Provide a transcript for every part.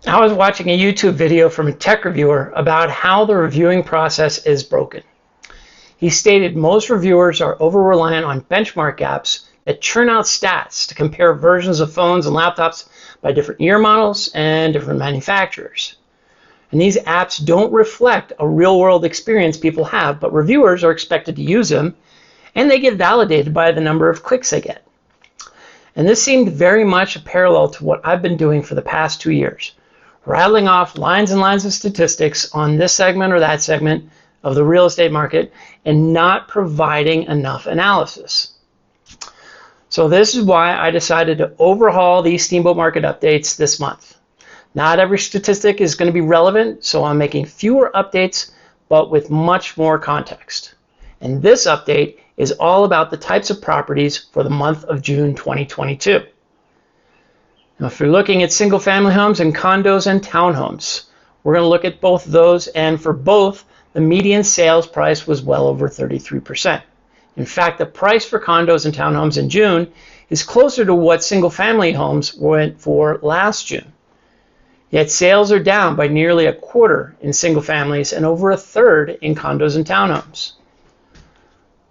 I was watching a YouTube video from a tech reviewer about how the reviewing process is broken. He stated most reviewers are over-reliant on benchmark apps that churn out stats to compare versions of phones and laptops by different year models and different manufacturers. And these apps don't reflect a real-world experience people have, but reviewers are expected to use them, and they get validated by the number of clicks they get. And this seemed very much a parallel to what I've been doing for the past 2 years, rattling off lines and lines of statistics on this segment or that segment of the real estate market and not providing enough analysis. So this is why I decided to overhaul these Steamboat Market Updates this month. Not every statistic is going to be relevant, so I'm making fewer updates, but with much more context. And this update is all about the types of properties for the month of June 2022. Now, if you're looking at single-family homes and condos and townhomes, we're going to look at both of those, and for both, the median sales price was well over 33%. In fact, the price for condos and townhomes in June is closer to what single-family homes went for last June. Yet sales are down by nearly a quarter in single families and over a third in condos and townhomes.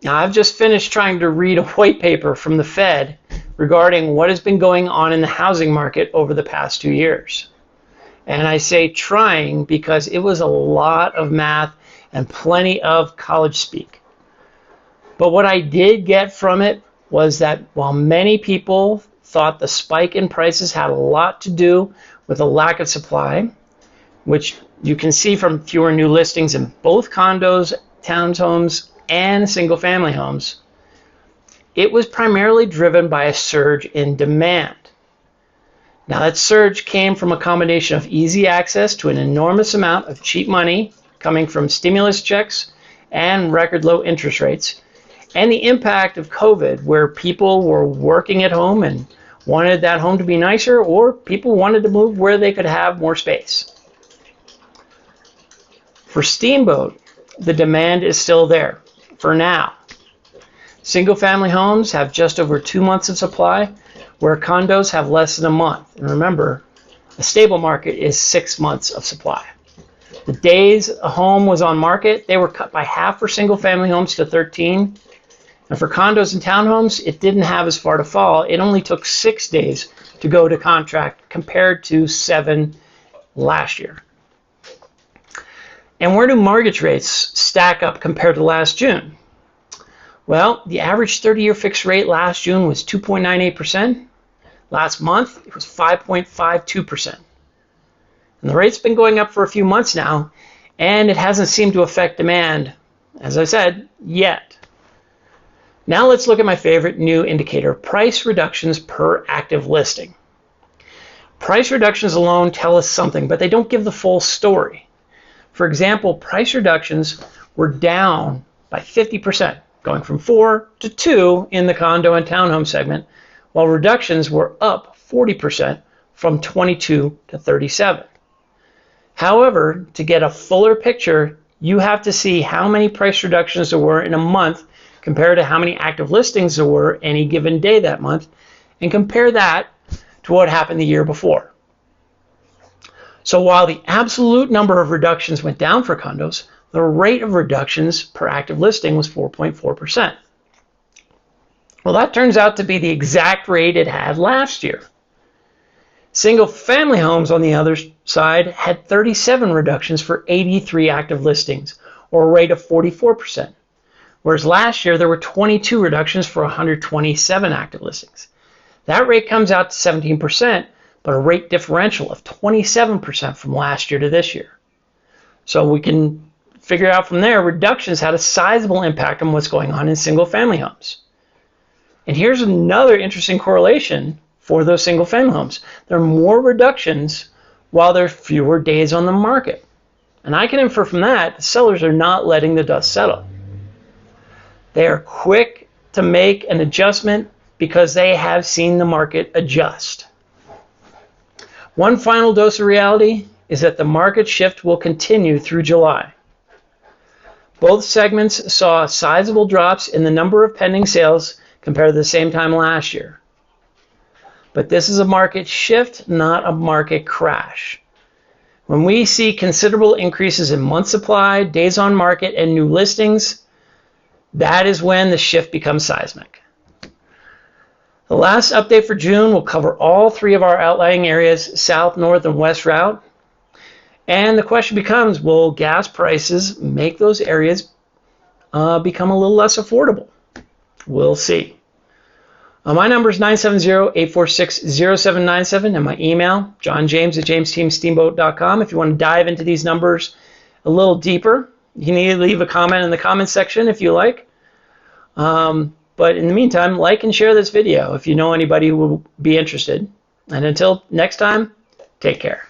Now, I've just finished trying to read a white paper from the Fed regarding what has been going on in the housing market over the past 2 years. And I say trying because it was a lot of math and plenty of college speak. But what I did get from it was that while many people thought the spike in prices had a lot to do with a lack of supply, which you can see from fewer new listings in both condos, townhomes, and single-family homes, it was primarily driven by a surge in demand. Now, that surge came from a combination of easy access to an enormous amount of cheap money coming from stimulus checks and record low interest rates, and the impact of COVID, where people were working at home and wanted that home to be nicer, or people wanted to move where they could have more space. For Steamboat, the demand is still there for now. Single-family homes have just over 2 months of supply, where condos have less than a month. And remember, a stable market is 6 months of supply. The days a home was on market, they were cut by half for single-family homes to 13. And for condos and townhomes, it didn't have as far to fall. It only took 6 days to go to contract compared to 7 last year. And where do mortgage rates stack up compared to last June? Well, the average 30-year fixed rate last June was 2.98%. Last month, it was 5.52%. And the rate's been going up for a few months now, and it hasn't seemed to affect demand, as I said, yet. Now let's look at my favorite new indicator, price reductions per active listing. Price reductions alone tell us something, but they don't give the full story. For example, price reductions were down by 50%, going from 4 to 2 in the condo and townhome segment, while reductions were up 40% from 22 to 37. However, to get a fuller picture, you have to see how many price reductions there were in a month compared to how many active listings there were any given day that month, and compare that to what happened the year before. So while the absolute number of reductions went down for condos, the rate of reductions per active listing was 4.4%. Well, that turns out to be the exact rate it had last year. Single-family homes, on the other side, had 37 reductions for 83 active listings, or a rate of 44%. Whereas last year, there were 22 reductions for 127 active listings. That rate comes out to 17%, but a rate differential of 27% from last year to this year. So we can figure out from there, reductions had a sizable impact on what's going on in single-family homes. And here's another interesting correlation for those single-family homes. There are more reductions while there are fewer days on the market. And I can infer from that, the sellers are not letting the dust settle. They are quick to make an adjustment because they have seen the market adjust. One final dose of reality is that the market shift will continue through July. Both segments saw sizable drops in the number of pending sales compared to the same time last year. But this is a market shift, not a market crash. When we see considerable increases in month supply, days on market, and new listings, that is when the shift becomes seismic. The last update for June will cover all 3 of our outlying areas, south, north, and west route. And the question becomes, will gas prices make those areas become a little less affordable? We'll see. My number is 970-846-0797, and my email, johnjames@jamesteamsteamboat.com. If you want to dive into these numbers a little deeper, you can either leave a comment in the comment section if you like. But in the meantime, like and share this video if you know anybody who will be interested. And until next time, take care.